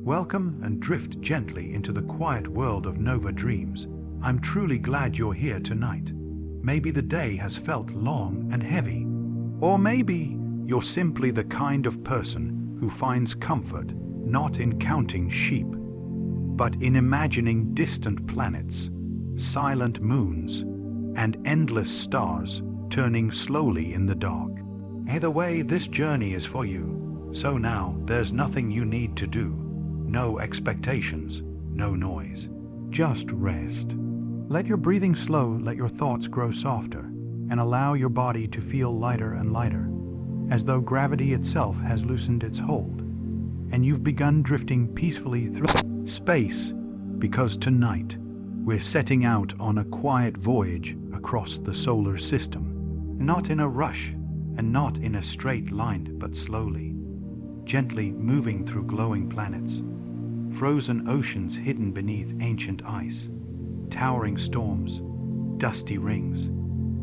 Welcome and drift gently into the quiet world of Nova Dreams. I'm truly glad you're here tonight. Maybe the day has felt long and heavy. Or maybe you're simply the kind of person who finds comfort not in counting sheep, but in imagining distant planets, silent moons, and endless stars turning slowly in the dark. Either way, this journey is for you. So now, there's nothing you need to do. No expectations, no noise. Just rest. Let your breathing slow, let your thoughts grow softer, and allow your body to feel lighter and lighter, as though gravity itself has loosened its hold, and you've begun drifting peacefully through space, because tonight we're setting out on a quiet voyage across the solar system, not in a rush and not in a straight line, but slowly, gently moving through glowing planets, frozen oceans hidden beneath ancient ice, towering storms, dusty rings,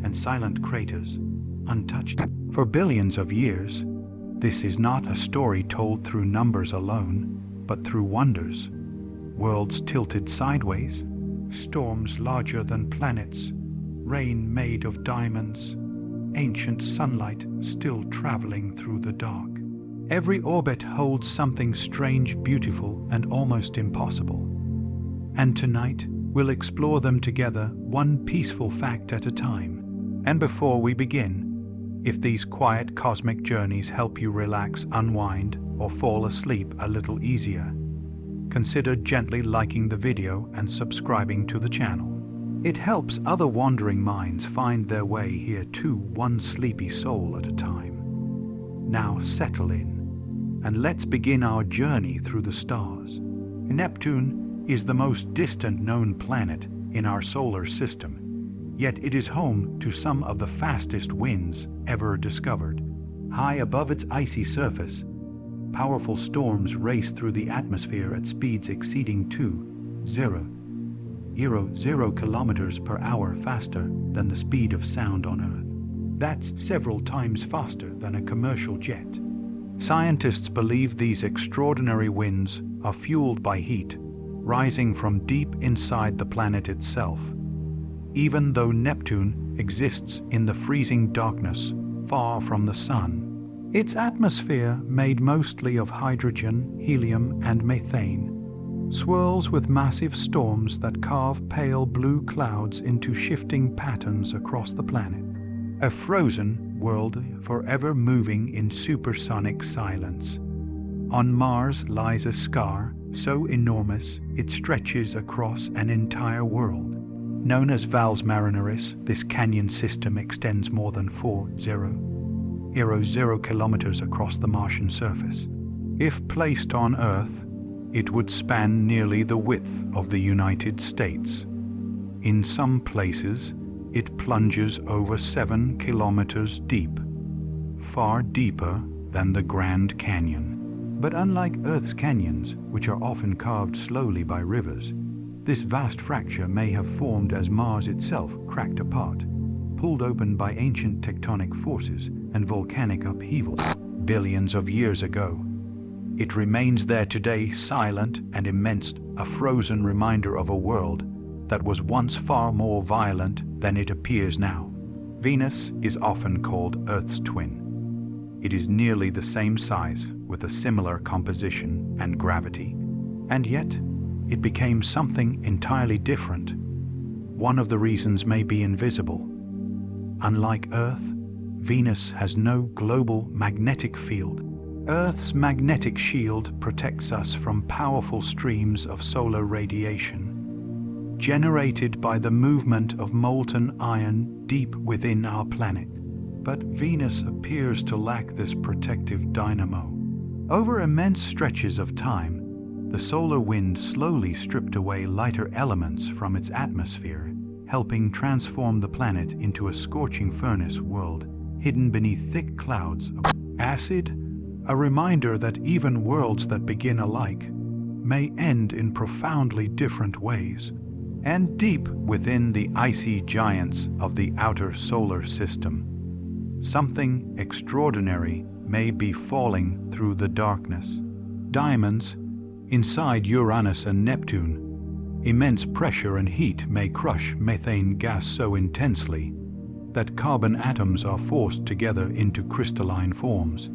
and silent craters, untouched for billions of years. This is not a story told through numbers alone, but through wonders. Worlds tilted sideways, storms larger than planets, rain made of diamonds, ancient sunlight still traveling through the dark. Every orbit holds something strange, beautiful, and almost impossible. And tonight, we'll explore them together, one peaceful fact at a time. And before we begin, if these quiet cosmic journeys help you relax, unwind, or fall asleep a little easier, consider gently liking the video and subscribing to the channel. It helps other wandering minds find their way here too, one sleepy soul at a time. Now settle in, and let's begin our journey through the stars. Neptune is the most distant known planet in our solar system, yet it is home to some of the fastest winds ever discovered. High above its icy surface, powerful storms race through the atmosphere at speeds exceeding 2.0 kilometers per hour, faster than the speed of sound on Earth. That's several times faster than a commercial jet. Scientists believe these extraordinary winds are fueled by heat rising from deep inside the planet itself. Even though Neptune exists in the freezing darkness far from the sun, its atmosphere, made mostly of hydrogen, helium, and methane, swirls with massive storms that carve pale blue clouds into shifting patterns across the planet. A frozen world forever moving in supersonic silence. On Mars lies a scar so enormous it stretches across an entire world. Known as Valles Marineris, this canyon system extends more than 4.0 kilometers across the Martian surface. If placed on Earth, it would span nearly the width of the United States. In some places, it plunges over 7 kilometers deep, far deeper than the Grand Canyon. But unlike Earth's canyons, which are often carved slowly by rivers, this vast fracture may have formed as Mars itself cracked apart, pulled open by ancient tectonic forces and volcanic upheaval billions of years ago. It remains there today, silent and immense, a frozen reminder of a world that was once far more violent than it appears now. Venus is often called Earth's twin. It is nearly the same size, with a similar composition and gravity, and yet it became something entirely different. One of the reasons may be invisible. Unlike Earth, Venus has no global magnetic field. Earth's magnetic shield protects us from powerful streams of solar radiation, generated by the movement of molten iron deep within our planet. But Venus appears to lack this protective dynamo. Over immense stretches of time, the solar wind slowly stripped away lighter elements from its atmosphere, helping transform the planet into a scorching furnace world hidden beneath thick clouds of acid, a reminder that even worlds that begin alike may end in profoundly different ways. And deep within the icy giants of the outer solar system, something extraordinary may be falling through the darkness. Diamonds, Inside Uranus and Neptune, immense pressure and heat may crush methane gas so intensely that carbon atoms are forced together into crystalline forms.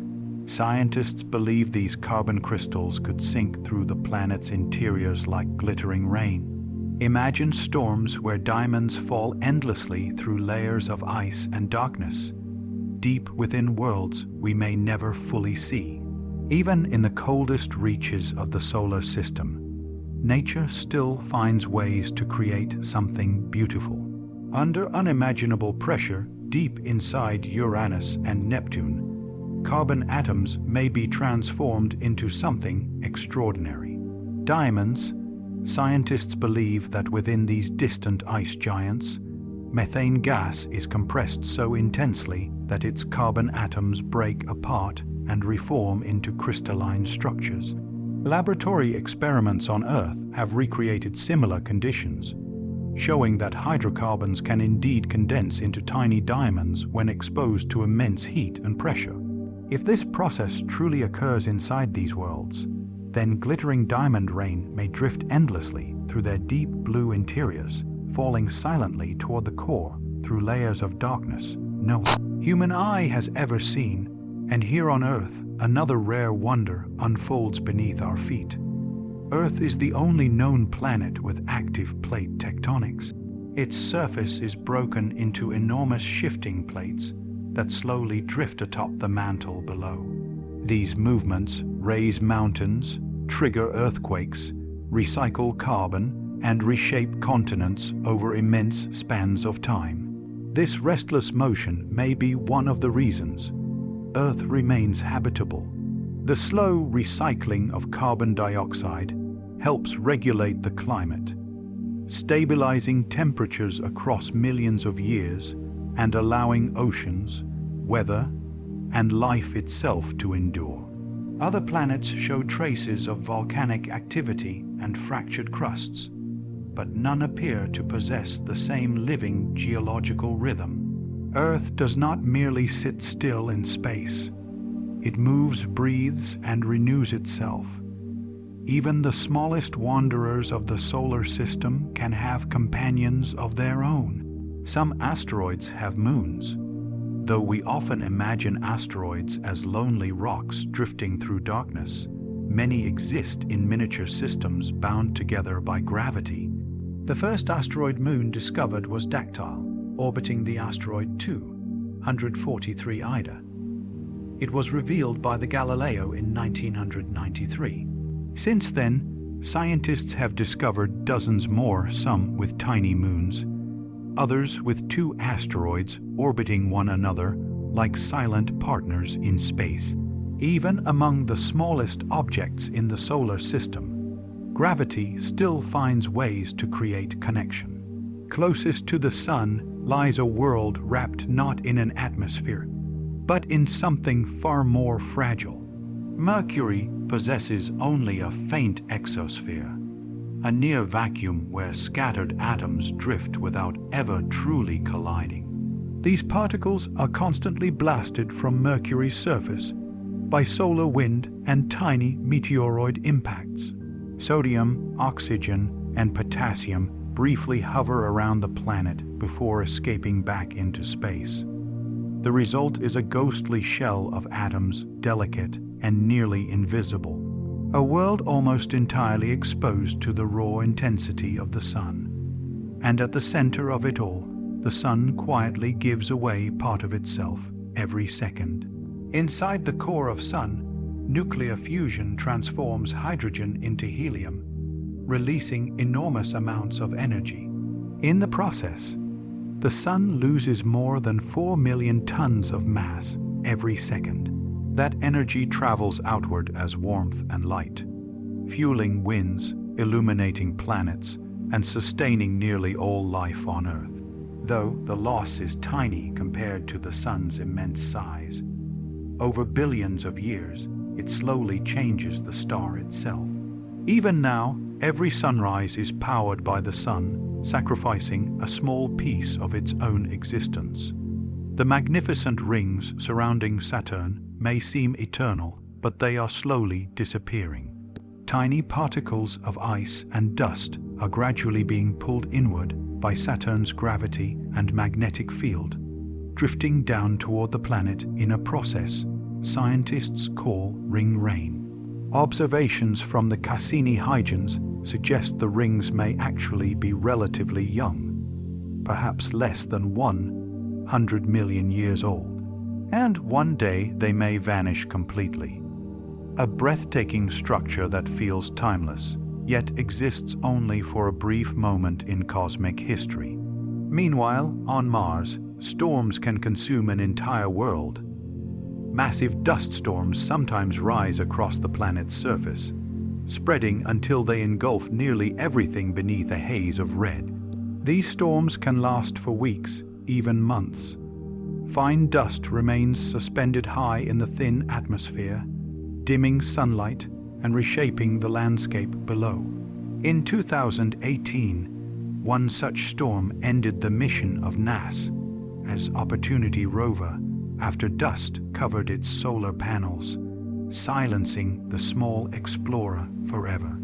Scientists believe these carbon crystals could sink through the planet's interiors like glittering rain. Imagine storms where diamonds fall endlessly through layers of ice and darkness, deep within worlds we may never fully see. Even in the coldest reaches of the solar system, nature still finds ways to create something beautiful. Under unimaginable pressure, deep inside Uranus and Neptune, carbon atoms may be transformed into something extraordinary. Diamonds. Scientists believe that within these distant ice giants, methane gas is compressed so intensely that its carbon atoms break apart and reform into crystalline structures. Laboratory experiments on Earth have recreated similar conditions, showing that hydrocarbons can indeed condense into tiny diamonds when exposed to immense heat and pressure. If this process truly occurs inside these worlds, then glittering diamond rain may drift endlessly through their deep blue interiors, falling silently toward the core through layers of darkness no human eye has ever seen. And here on Earth, another rare wonder unfolds beneath our feet. Earth is the only known planet with active plate tectonics. Its surface is broken into enormous shifting plates that slowly drift atop the mantle below. These movements raise mountains, trigger earthquakes, recycle carbon, and reshape continents over immense spans of time. This restless motion may be one of the reasons Earth remains habitable. The slow recycling of carbon dioxide helps regulate the climate, stabilizing temperatures across millions of years and allowing oceans, weather, and life itself to endure. Other planets show traces of volcanic activity and fractured crusts, but none appear to possess the same living geological rhythm. Earth does not merely sit still in space. It moves, breathes, and renews itself. Even the smallest wanderers of the solar system can have companions of their own. Some asteroids have moons. Though we often imagine asteroids as lonely rocks drifting through darkness, many exist in miniature systems bound together by gravity. The first asteroid moon discovered was Dactyl, orbiting the asteroid 243 Ida. It was revealed by the Galileo in 1993. Since then, scientists have discovered dozens more, some with tiny moons, others with two asteroids orbiting one another like silent partners in space. Even among the smallest objects in the solar system, gravity still finds ways to create connection. Closest to the Sun lies a world wrapped not in an atmosphere, but in something far more fragile. Mercury possesses only a faint exosphere, a near vacuum where scattered atoms drift without ever truly colliding. These particles are constantly blasted from Mercury's surface by solar wind and tiny meteoroid impacts. Sodium, oxygen, and potassium briefly hover around the planet before escaping back into space. The result is a ghostly shell of atoms, delicate and nearly invisible. A world almost entirely exposed to the raw intensity of the Sun. And at the center of it all, the Sun quietly gives away part of itself every second. Inside the core of Sun, nuclear fusion transforms hydrogen into helium, releasing enormous amounts of energy. In the process, the Sun loses more than 4 million tons of mass every second. That energy travels outward as warmth and light, fueling winds, illuminating planets, and sustaining nearly all life on Earth. Though the loss is tiny compared to the Sun's immense size, over billions of years, it slowly changes the star itself. Even now, every sunrise is powered by the Sun, sacrificing a small piece of its own existence. The magnificent rings surrounding Saturn may seem eternal, but they are slowly disappearing. Tiny particles of ice and dust are gradually being pulled inward by Saturn's gravity and magnetic field, drifting down toward the planet in a process scientists call ring rain. Observations from the Cassini hygiens suggest the rings may actually be relatively young, perhaps less than 100 million years old, and one day they may vanish completely. A breathtaking structure that feels timeless, yet exists only for a brief moment in cosmic history. Meanwhile, on Mars, storms can consume an entire world. Massive dust storms sometimes rise across the planet's surface, spreading until they engulf nearly everything beneath a haze of red. These storms can last for weeks, even months. Fine dust remains suspended high in the thin atmosphere, dimming sunlight and reshaping the landscape below. In 2018, one such storm ended the mission of NASA as Opportunity rover after dust covered its solar panels, silencing the small explorer forever.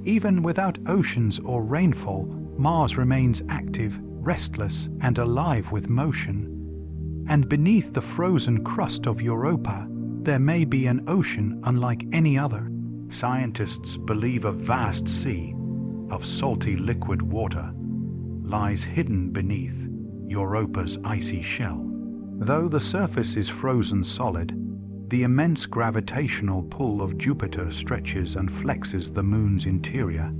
Even without oceans or rainfall, Mars remains active, restless, and alive with motion. And beneath the frozen crust of Europa, there may be an ocean unlike any other. Scientists believe a vast sea of salty liquid water lies hidden beneath Europa's icy shell. Though the surface is frozen solid, the immense gravitational pull of Jupiter stretches and flexes the Moon's interior,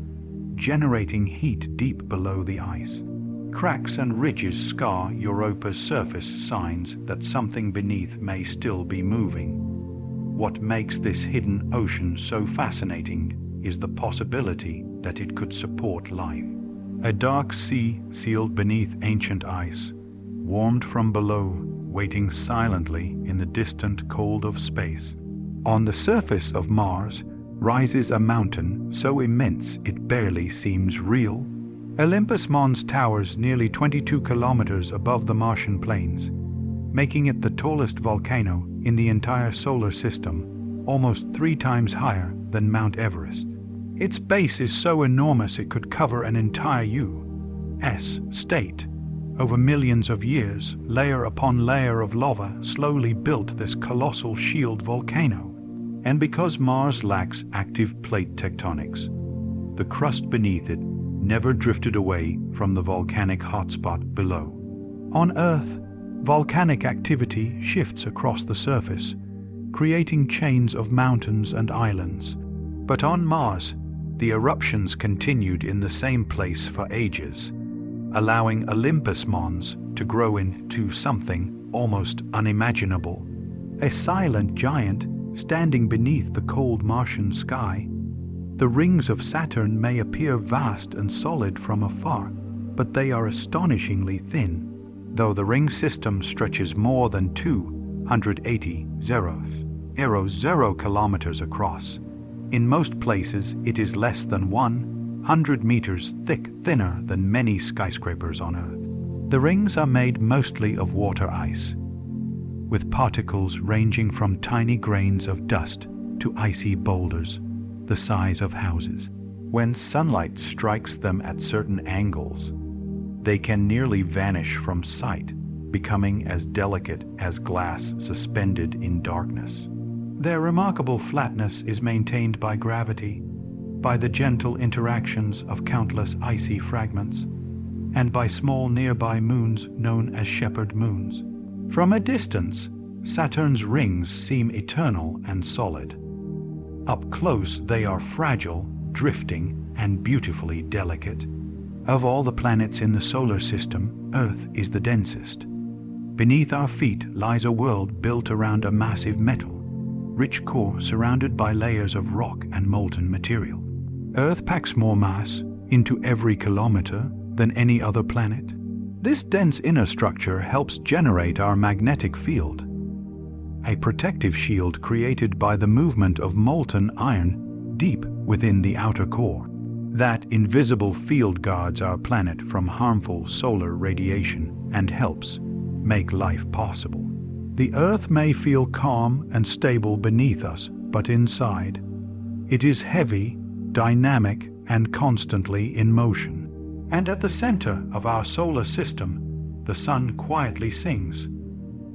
generating heat deep below the ice. Cracks and ridges scar Europa's surface, signs that something beneath may still be moving. What makes this hidden ocean so fascinating is the possibility that it could support life. A dark sea sealed beneath ancient ice, warmed from below, waiting silently in the distant cold of space. On the surface of Mars rises a mountain so immense it barely seems real. Olympus Mons towers nearly 22 kilometers above the Martian plains, making it the tallest volcano in the entire solar system, almost 3 times higher than Mount Everest. Its base is so enormous it could cover an entire U.S. state. Over millions of years, layer upon layer of lava slowly built this colossal shield volcano. And because Mars lacks active plate tectonics, the crust beneath it never drifted away from the volcanic hotspot below. On Earth, volcanic activity shifts across the surface, creating chains of mountains and islands. But on Mars, the eruptions continued in the same place for ages, allowing Olympus Mons to grow into something almost unimaginable. A silent giant standing beneath the cold Martian sky. The rings of Saturn may appear vast and solid from afar, but they are astonishingly thin, though the ring system stretches more than 280 kilometers across. In most places, it is less than 100 meters thick, thinner than many skyscrapers on Earth. The rings are made mostly of water ice, with particles ranging from tiny grains of dust to icy boulders the size of houses. When sunlight strikes them at certain angles, they can nearly vanish from sight, becoming as delicate as glass suspended in darkness. Their remarkable flatness is maintained by gravity, by the gentle interactions of countless icy fragments, and by small nearby moons known as shepherd moons. From a distance, Saturn's rings seem eternal and solid. Up close, they are fragile, drifting, and beautifully delicate. Of all the planets in the solar system, Earth is the densest. Beneath our feet lies a world built around a massive metal-rich core surrounded by layers of rock and molten material. Earth packs more mass into every kilometer than any other planet. This dense inner structure helps generate our magnetic field, a protective shield created by the movement of molten iron deep within the outer core. That invisible field guards our planet from harmful solar radiation and helps make life possible. The Earth may feel calm and stable beneath us, but inside, it is heavy, dynamic and constantly in motion. And at the center of our solar system, the sun quietly sings.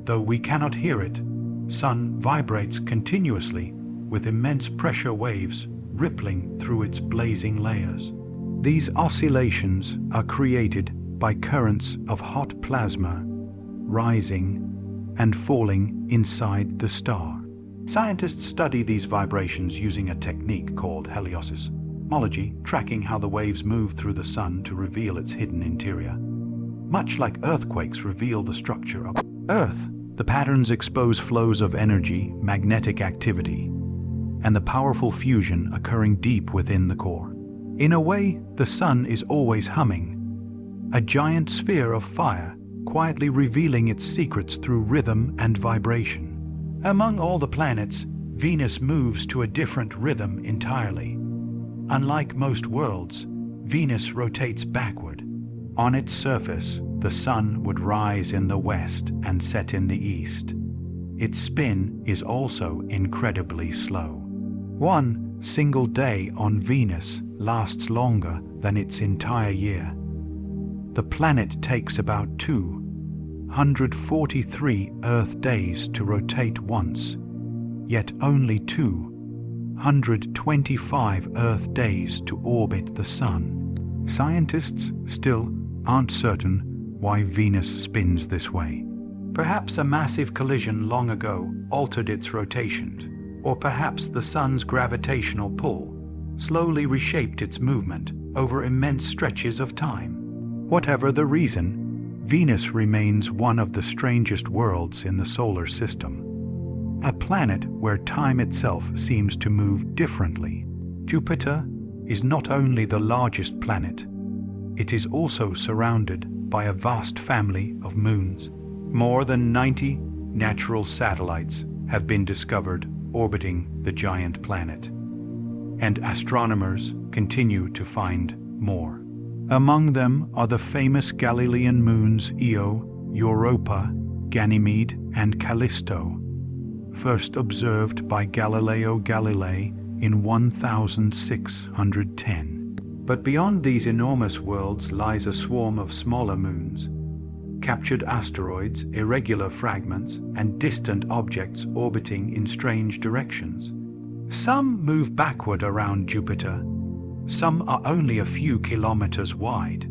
Though we cannot hear it, sun vibrates continuously with immense pressure waves rippling through its blazing layers. These oscillations are created by currents of hot plasma rising and falling inside the star. Scientists study these vibrations using a technique called heliosseismology, tracking how the waves move through the sun to reveal its hidden interior. Much like earthquakes reveal the structure of Earth, the patterns expose flows of energy, magnetic activity, and the powerful fusion occurring deep within the core. In a way, the sun is always humming, a giant sphere of fire, quietly revealing its secrets through rhythm and vibration. Among all the planets, Venus moves to a different rhythm entirely. Unlike most worlds, Venus rotates backward. On its surface, the sun would rise in the west and set in the east. Its spin is also incredibly slow. One single day on Venus lasts longer than its entire year. The planet takes about 243 Earth days to rotate once, yet only 225 Earth days to orbit the Sun. Scientists still aren't certain why Venus spins this way. Perhaps a massive collision long ago altered its rotation, or perhaps the Sun's gravitational pull slowly reshaped its movement over immense stretches of time. Whatever the reason, Venus remains one of the strangest worlds in the solar system. A planet where time itself seems to move differently. Jupiter is not only the largest planet, it is also surrounded by a vast family of moons. More than 90 natural satellites have been discovered orbiting the giant planet, and astronomers continue to find more. Among them are the famous Galilean moons Io, Europa, Ganymede, and Callisto, first observed by Galileo Galilei in 1610. But beyond these enormous worlds lies a swarm of smaller moons, captured asteroids, irregular fragments, and distant objects orbiting in strange directions. Some move backward around Jupiter. Some are only a few kilometers wide.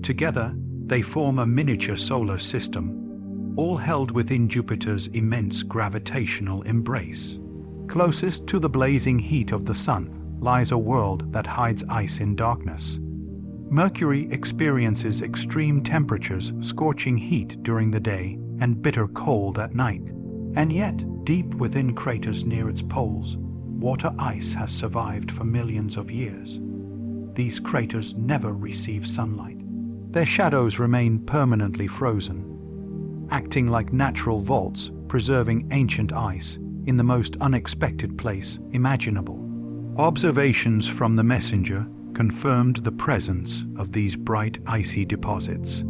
Together, they form a miniature solar system, all held within Jupiter's immense gravitational embrace. Closest to the blazing heat of the Sun lies a world that hides ice in darkness. Mercury experiences extreme temperatures, scorching heat during the day and bitter cold at night. And yet, deep within craters near its poles, water ice has survived for millions of years. These craters never receive sunlight. Their shadows remain permanently frozen, acting like natural vaults, preserving ancient ice in the most unexpected place imaginable. Observations from the Messenger confirmed the presence of these bright icy deposits.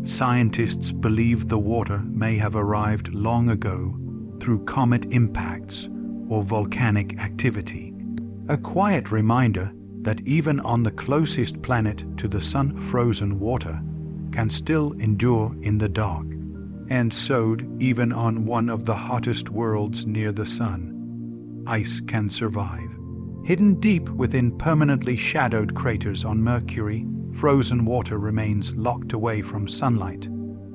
Scientists believe the water may have arrived long ago through comet impacts or volcanic activity. A quiet reminder that even on the closest planet to the Sun, frozen water can still endure in the dark. And so, even on one of the hottest worlds near the Sun, ice can survive. Hidden deep within permanently shadowed craters on Mercury, frozen water remains locked away from sunlight,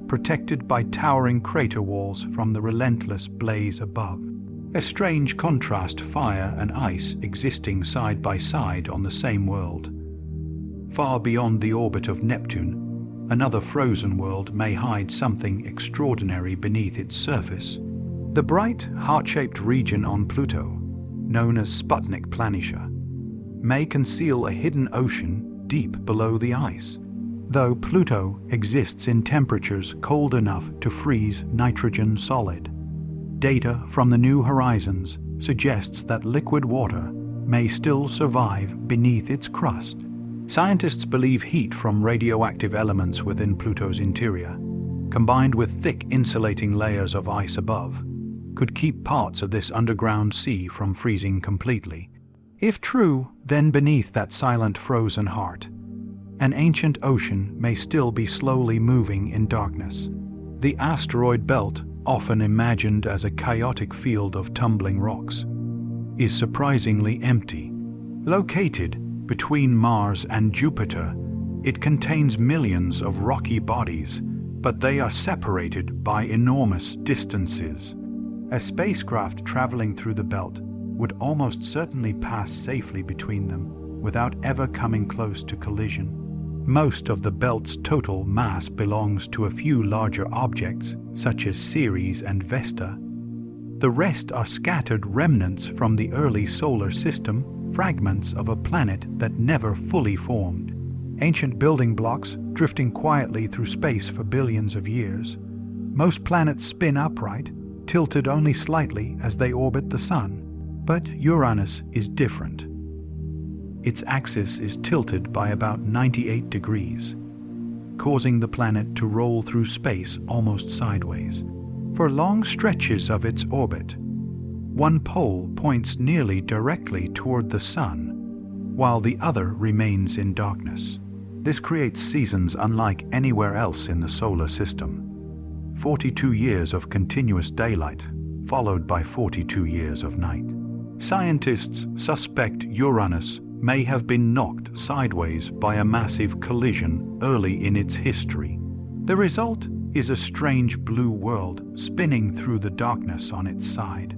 protected by towering crater walls from the relentless blaze above. A strange contrast, fire and ice existing side by side on the same world. Far beyond the orbit of Neptune, another frozen world may hide something extraordinary beneath its surface. The bright, heart-shaped region on Pluto, known as Sputnik Planitia, may conceal a hidden ocean deep below the ice. Though Pluto exists in temperatures cold enough to freeze nitrogen solid, data from the New Horizons suggests that liquid water may still survive beneath its crust. Scientists believe heat from radioactive elements within Pluto's interior, combined with thick insulating layers of ice above, could keep parts of this underground sea from freezing completely. If true, then beneath that silent frozen heart, an ancient ocean may still be slowly moving in darkness. The asteroid belt, often imagined as a chaotic field of tumbling rocks, is surprisingly empty. Located between Mars and Jupiter, it contains millions of rocky bodies, but they are separated by enormous distances. A spacecraft traveling through the belt would almost certainly pass safely between them without ever coming close to collision. Most of the belt's total mass belongs to a few larger objects, such as Ceres and Vesta. The rest are scattered remnants from the early solar system, fragments of a planet that never fully formed. Ancient building blocks drifting quietly through space for billions of years. Most planets spin upright, tilted only slightly as they orbit the Sun. But Uranus is different. Its axis is tilted by about 98 degrees, causing the planet to roll through space almost sideways. For long stretches of its orbit, one pole points nearly directly toward the Sun, while the other remains in darkness. This creates seasons unlike anywhere else in the solar system. 42 years of continuous daylight, followed by 42 years of night. Scientists suspect Uranus may have been knocked sideways by a massive collision early in its history. The result is a strange blue world spinning through the darkness on its side.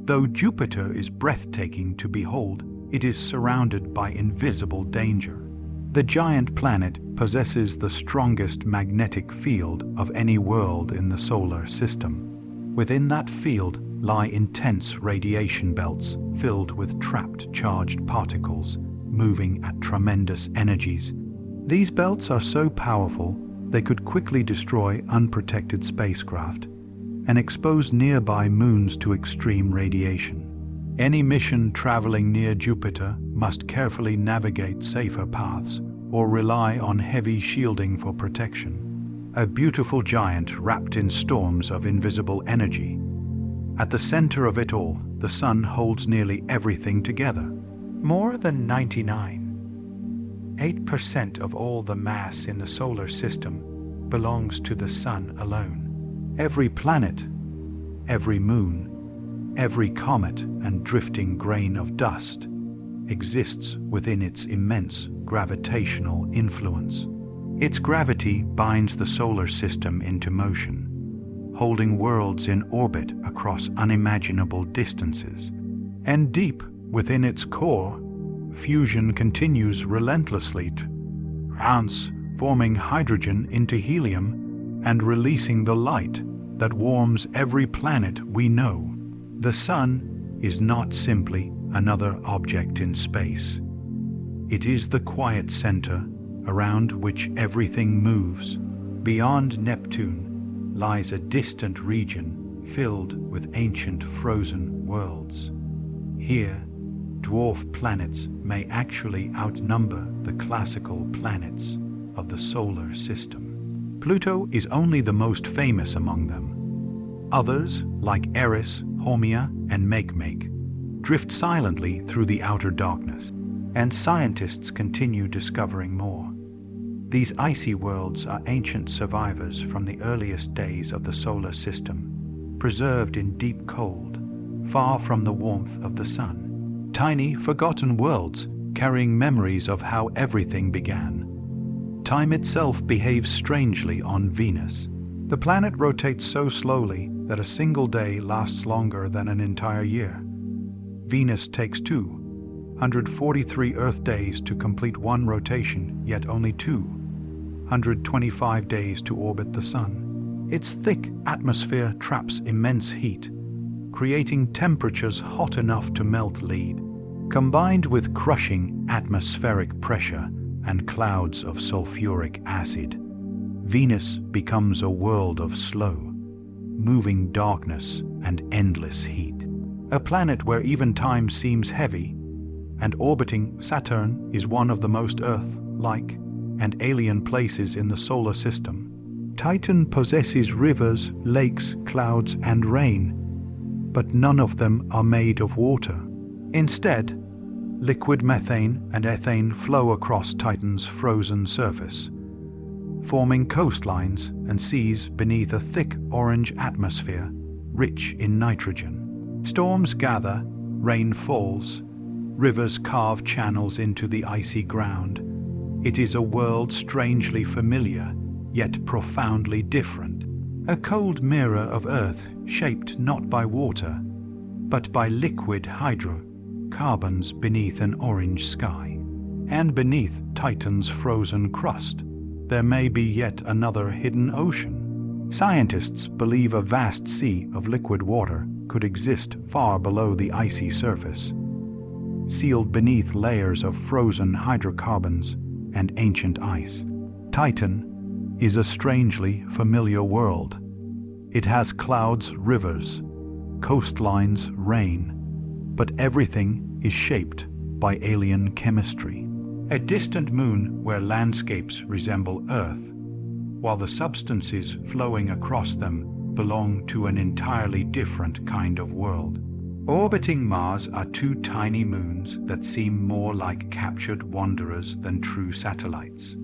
Though Jupiter is breathtaking to behold, it is surrounded by invisible danger. The giant planet possesses the strongest magnetic field of any world in the solar system. Within that field lie intense radiation belts filled with trapped charged particles moving at tremendous energies. These belts are so powerful they could quickly destroy unprotected spacecraft and expose nearby moons to extreme radiation. Any mission traveling near Jupiter must carefully navigate safer paths or rely on heavy shielding for protection. A beautiful giant wrapped in storms of invisible energy. At the center of it all, the Sun holds nearly everything together. More than 99.8% of all the mass in the solar system belongs to the Sun alone. Every planet, every moon, every comet and drifting grain of dust exists within its immense gravitational influence. Its gravity binds the solar system into motion, holding worlds in orbit across unimaginable distances. And deep within its core, fusion continues relentlessly, transforming hydrogen into helium and releasing the light that warms every planet we know. The Sun is not simply another object in space. It is the quiet center around which everything moves. Beyond Neptune lies a distant region filled with ancient frozen worlds. Here, dwarf planets may actually outnumber the classical planets of the solar system. Pluto is only the most famous among them. Others, like Eris, Haumea, and Makemake, drift silently through the outer darkness, and scientists continue discovering more. These icy worlds are ancient survivors from the earliest days of the solar system, preserved in deep cold, far from the warmth of the Sun. Tiny, forgotten worlds carrying memories of how everything began. Time itself behaves strangely on Venus. The planet rotates so slowly that a single day lasts longer than an entire year. Venus takes 243 Earth days to complete one rotation, yet only 225 days to orbit the Sun. Its thick atmosphere traps immense heat, creating temperatures hot enough to melt lead. Combined with crushing atmospheric pressure and clouds of sulfuric acid, Venus becomes a world of slow, moving darkness and endless heat. A planet where even time seems heavy, and orbiting Saturn is one of the most Earth-like and alien places in the solar system. Titan possesses rivers, lakes, clouds, and rain, but none of them are made of water. Instead, liquid methane and ethane flow across Titan's frozen surface, forming coastlines and seas beneath a thick orange atmosphere, rich in nitrogen. Storms gather, rain falls, rivers carve channels into the icy ground. It is a world strangely familiar, yet profoundly different. A cold mirror of Earth shaped not by water, but by liquid hydrocarbons beneath an orange sky. And beneath Titan's frozen crust, there may be yet another hidden ocean. Scientists believe a vast sea of liquid water could exist far below the icy surface, sealed beneath layers of frozen hydrocarbons and ancient ice. Titan is a strangely familiar world. It has clouds, rivers, coastlines, rain, but everything is shaped by alien chemistry. A distant moon where landscapes resemble Earth, while the substances flowing across them belong to an entirely different kind of world. Orbiting Mars are two tiny moons that seem more like captured wanderers than true satellites.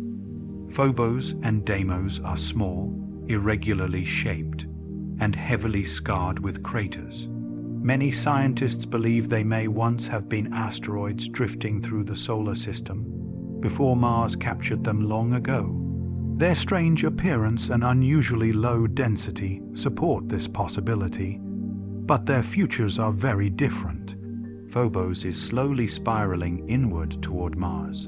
Phobos and Deimos are small, irregularly shaped, and heavily scarred with craters. Many scientists believe they may once have been asteroids drifting through the solar system, before Mars captured them long ago. Their strange appearance and unusually low density support this possibility, but their futures are very different. Phobos is slowly spiraling inward toward Mars,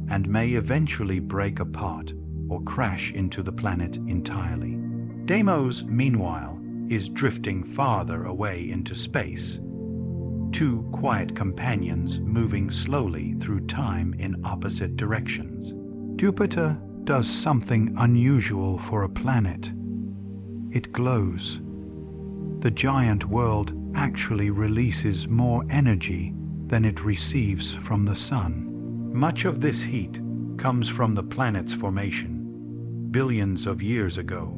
and may eventually break apart or crash into the planet entirely. Deimos, meanwhile, is drifting farther away into space, two quiet companions moving slowly through time in opposite directions. Jupiter does something unusual for a planet. It glows. The giant world actually releases more energy than it receives from the sun. Much of this heat comes from the planet's formation, billions of years ago,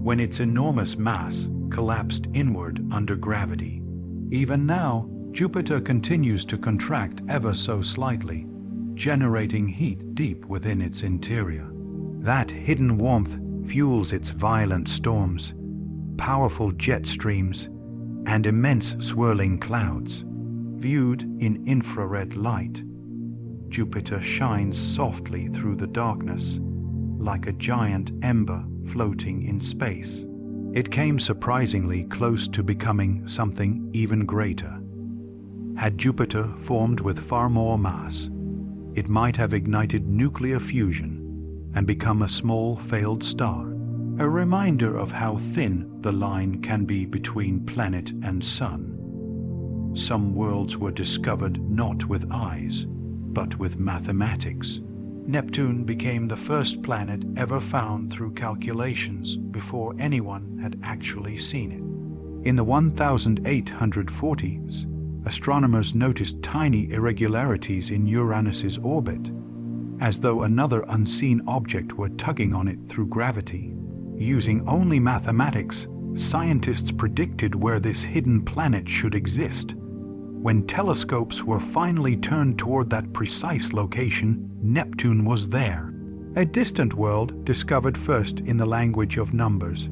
when its enormous mass collapsed inward under gravity. Even now, Jupiter continues to contract ever so slightly, generating heat deep within its interior. That hidden warmth fuels its violent storms, powerful jet streams, and immense swirling clouds. Viewed in infrared light, Jupiter shines softly through the darkness, like a giant ember floating in space. It came surprisingly close to becoming something even greater. Had Jupiter formed with far more mass, it might have ignited nuclear fusion and become a small failed star, a reminder of how thin the line can be between planet and sun. Some worlds were discovered not with eyes, but with mathematics. Neptune became the first planet ever found through calculations before anyone had actually seen it. In the 1840s, astronomers noticed tiny irregularities in Uranus's orbit, as though another unseen object were tugging on it through gravity. Using only mathematics, scientists predicted where this hidden planet should exist. When telescopes were finally turned toward that precise location, Neptune was there. A distant world discovered first in the language of numbers.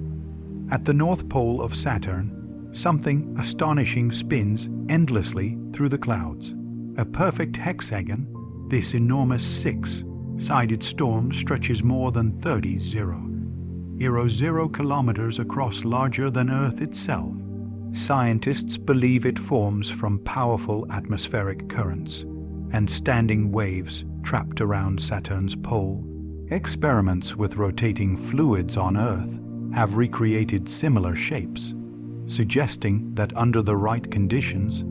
At the North Pole of Saturn, something astonishing spins endlessly through the clouds. A perfect hexagon, this enormous six-sided storm stretches more than 30 kilometers across, larger than Earth itself. Scientists believe it forms from powerful atmospheric currents and standing waves trapped around Saturn's pole. Experiments with rotating fluids on Earth have recreated similar shapes, suggesting that under the right conditions,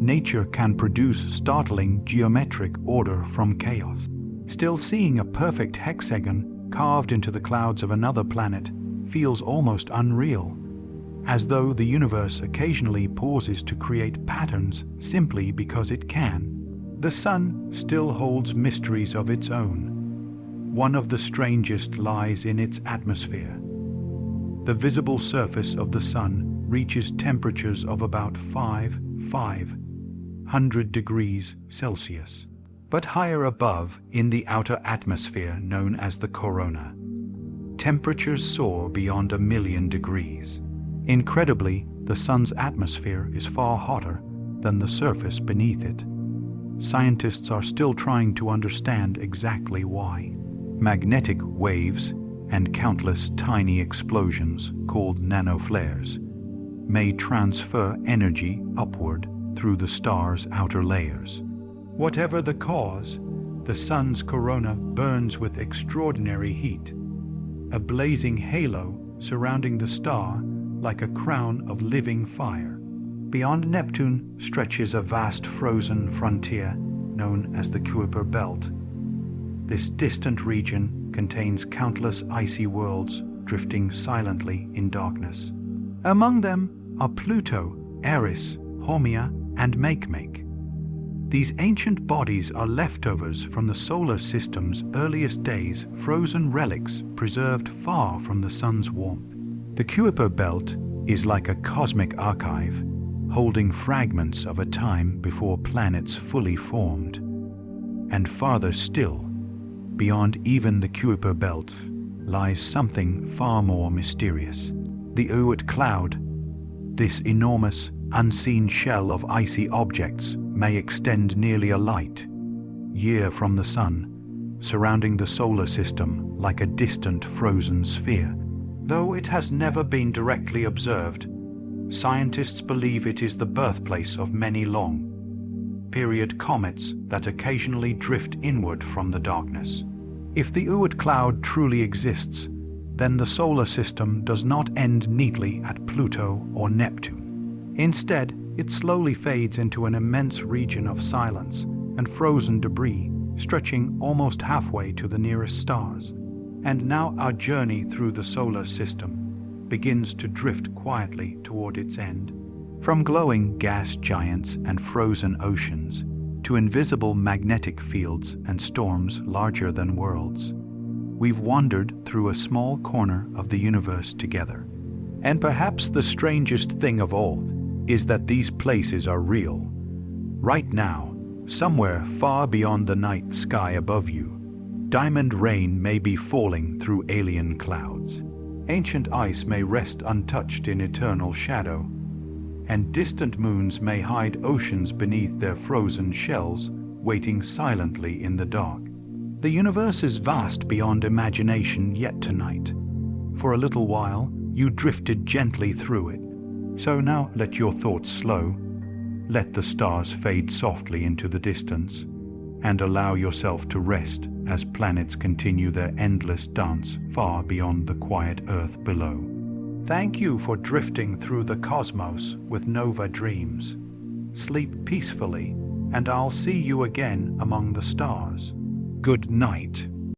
nature can produce startling geometric order from chaos. Still, seeing a perfect hexagon carved into the clouds of another planet feels almost unreal, as though the universe occasionally pauses to create patterns simply because it can. The sun still holds mysteries of its own. One of the strangest lies in its atmosphere. The visible surface of the sun reaches temperatures of about 5 100 degrees Celsius. But higher above, in the outer atmosphere known as the corona, temperatures soar beyond 1,000,000 degrees. Incredibly, the Sun's atmosphere is far hotter than the surface beneath it. Scientists are still trying to understand exactly why. Magnetic waves and countless tiny explosions, called nanoflares, may transfer energy upward through the star's outer layers. Whatever the cause, the Sun's corona burns with extraordinary heat, a blazing halo surrounding the star like a crown of living fire. Beyond Neptune stretches a vast frozen frontier known as the Kuiper Belt. This distant region contains countless icy worlds drifting silently in darkness. Among them are Pluto, Eris, Haumea, and Makemake. These ancient bodies are leftovers from the solar system's earliest days, frozen relics preserved far from the Sun's warmth. The Kuiper Belt is like a cosmic archive, holding fragments of a time before planets fully formed. And farther still, beyond even the Kuiper Belt, lies something far more mysterious. The Oort cloud. This enormous, unseen shell of icy objects may extend nearly a light year from the Sun, surrounding the solar system like a distant frozen sphere. Though it has never been directly observed, scientists believe it is the birthplace of many long-period comets that occasionally drift inward from the darkness. If the Oort cloud truly exists, then the solar system does not end neatly at Pluto or Neptune. Instead, it slowly fades into an immense region of silence and frozen debris, stretching almost halfway to the nearest stars. And now our journey through the solar system begins to drift quietly toward its end. From glowing gas giants and frozen oceans to invisible magnetic fields and storms larger than worlds, we've wandered through a small corner of the universe together. And perhaps the strangest thing of all is that these places are real. Right now, somewhere far beyond the night sky above you, diamond rain may be falling through alien clouds. Ancient ice may rest untouched in eternal shadow, and distant moons may hide oceans beneath their frozen shells, waiting silently in the dark. The universe is vast beyond imagination yet tonight. For a little while, you drifted gently through it. So now let your thoughts slow, let the stars fade softly into the distance, and allow yourself to rest as planets continue their endless dance far beyond the quiet Earth below. Thank you for drifting through the cosmos with Nova Dreams. Sleep peacefully, and I'll see you again among the stars. Good night.